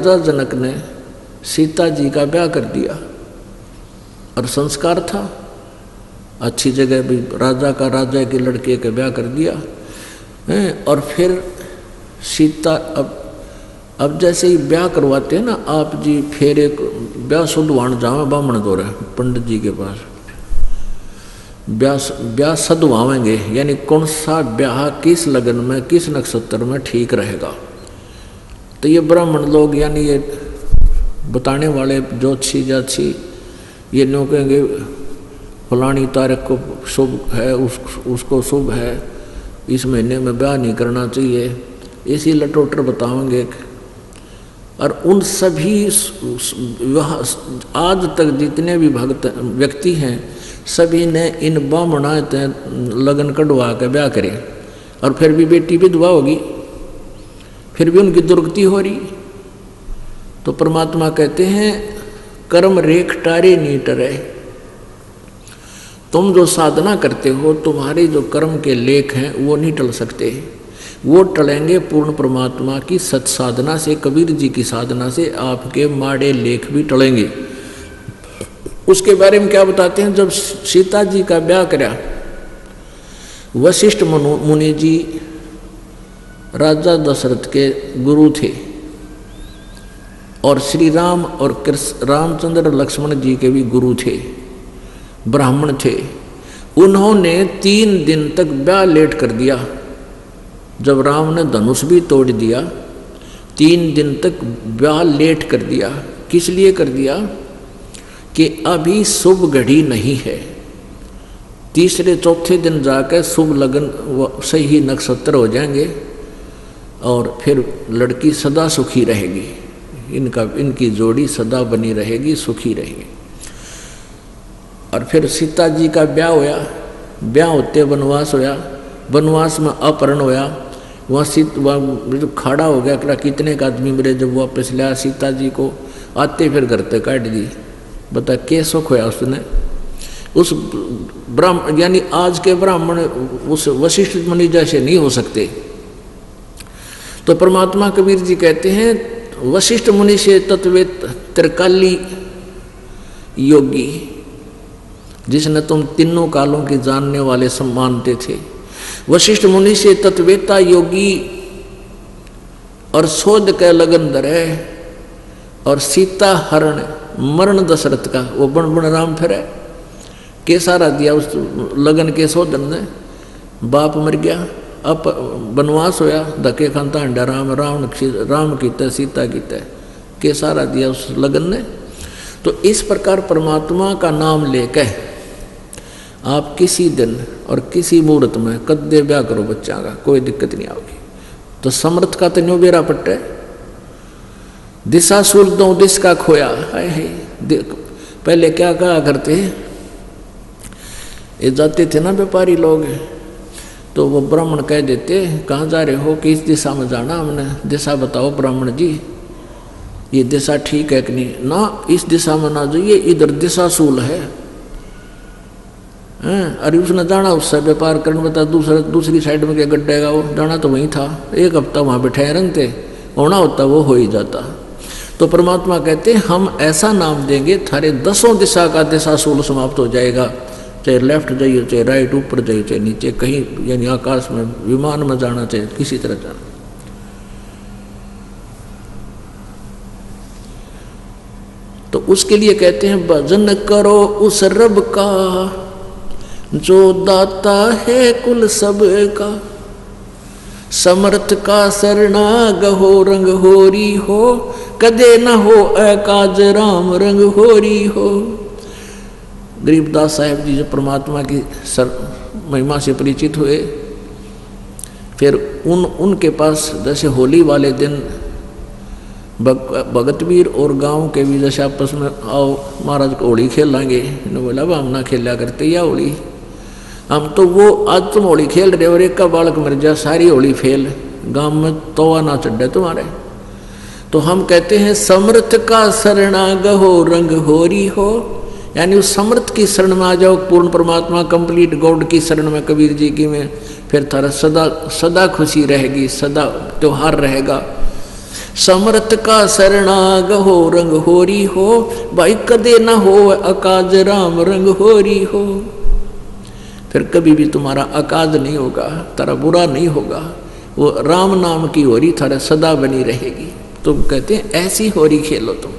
राजा जनक ने सीता जी का ब्याह कर दिया, और संस्कार था, अच्छी जगह भी राजा का राजा के लड़के का ब्याह कर दिया है। और फिर सीता अब जैसे ही ब्याह करवाते हैं ना आप जी, फिर एक ब्याह सुधवान जावे बामण दो रहे पंडित जी के पास, ब्याह सधवावेंगे, यानी कौन सा ब्याह किस लगन में किस नक्षत्र में ठीक रहेगा। तो ये ब्राह्मण लोग यानी ये बताने वाले ज्योतिषी जाति ये न्यू कहेंगे फलानी तारीख को शुभ है, उसको शुभ है, इस महीने में ब्याह नहीं करना चाहिए, इसी लटोटर बताएंगे। और उन सभी आज तक जितने भी भक्त व्यक्ति हैं सभी ने इन ब्राह्मणात लगन कढ़वा के ब्याह करे, और फिर भी बेटी विधवा होगी, फिर भी उनकी दुर्गति हो रही। तो परमात्मा कहते हैं कर्म रेख टारे नहीं टरे। तुम जो साधना करते हो तुम्हारे जो कर्म के लेख हैं वो नहीं टल सकते, वो टलेंगे पूर्ण परमात्मा की सत साधना से, कबीर जी की साधना से आपके माड़े लेख भी टलेंगे। उसके बारे में क्या बताते हैं, जब सीता जी का ब्याह कराया, वशिष्ठ मुनि जी राजा दशरथ के गुरु थे, और श्री राम और रामचंद्र लक्ष्मण जी के भी गुरु थे, ब्राह्मण थे। उन्होंने 3 दिन तक ब्याह लेट कर दिया। जब राम ने धनुष भी तोड़ दिया 3 दिन तक ब्याह लेट कर दिया। किस लिए कर दिया कि अभी शुभ घड़ी नहीं है, तीसरे चौथे दिन जाकर शुभ लगन सही नक्षत्र हो जाएंगे और फिर लड़की सदा सुखी रहेगी, इनकी जोड़ी सदा बनी रहेगी, सुखी रहेगी। और फिर सीता जी का ब्याह होया, ब्याह होते वनवास होया, वनवास में अपहरण होया, वहाँ खड़ा हो गया, कितने का आदमी मेरे जब वापस लाया सीता जी को, आते फिर घर तक काट दी। बता क्या सुख होया उसने, उस ब्राह्मण यानी आज के ब्राह्मण उस वशिष्ठ मुनि जैसे नहीं हो सकते। तो परमात्मा कबीर जी कहते हैं वशिष्ठ मुनि से तत्वेत त्रिकाली योगी, जिसने तुम तीनों कालों के जानने वाले सम्मानते थे, वशिष्ठ मुनि से तत्वेता योगी और शोध के लगन धरे, और सीता हरण मरण दशरथ का वो बन बन राम फिरे के सारा दिया उस लगन के शोधन ने। बाप मर गया, अब वनवास होया, धक्के खानता हंडा राम कीता सीता कीता के सारा दिया उस लगन ने। तो इस प्रकार परमात्मा का नाम लेकर आप किसी दिन और किसी मुहूर्त में कद्दे ब्याह करो बच्चा का, कोई दिक्कत नहीं आओगी। तो समर्थ का तो न्यू बेरा पट्टे, दिशा सूल दो दिश का खोया है। पहले क्या कहा करते, ये जाते थे ना व्यापारी लोग, तो वो ब्राह्मण कह देते कहाँ जा रहे हो, कि इस दिशा में जाना, हमने दिशा बताओ ब्राह्मण जी, ये दिशा ठीक है कि नहीं, ना इस दिशा में ना जाइए, इधर दिशा सूल है। अरे उसने जाना उससे व्यापार करने बता, दूसरी साइड में क्या गड्ढे का, वो जाना तो वहीं था, 1 हफ्ता वहाँ बैठे रहते, होना होता वो हो ही जाता। तो परमात्मा कहते हम ऐसा नाम देंगे थारे 10 दिशा का दिशा सूल समाप्त हो जाएगा, चाहे लेफ्ट जाइए, चाहे राइट, ऊपर जाइए, चाहे नीचे, कहीं यानी आकाश में विमान में जाना, चाहे किसी तरह जाना। तो उसके लिए कहते हैं भजन करो उस रब का जो दाता है कुल सब का, समर्थ का सरना गहो रंग होरी हो, कदे न हो एकाज राम रंग होरी हो। गरीबदास साहब जी जो परमात्मा की महिमा से परिचित हुए, फिर उनके पास जैसे होली वाले दिन भगतवीर और गांव के भी जैसे आपस में आओ महाराज को होली खेल लेंगे, इन्होंने बोला अब हम ना खेला करते या होली, हम तो वो आज तुम होली खेल रहे और एक का बालक मर जा, सारी होली फेल, गांव में तोवा ना चढ़े तुम्हारे। तो हम कहते हैं समर्थ का शरणा गहो रंग होरी हो, यानी उस समर्थ की शरण में आ जाओ, पूर्ण परमात्मा कंप्लीट गॉड की शरण में, कबीर जी की में, फिर थारा सदा सदा खुशी रहेगी, सदा त्योहार रहेगा। समर्थ का शरणाग हो रंग होरी हो, भाई कदे न हो अकाज राम रंग होरी हो। फिर कभी भी तुम्हारा अकाज नहीं होगा, तारा बुरा नहीं होगा, वो राम नाम की होरी थारा सदा बनी रहेगी। तुम कहते हैं ऐसी होरी खेलो तुम।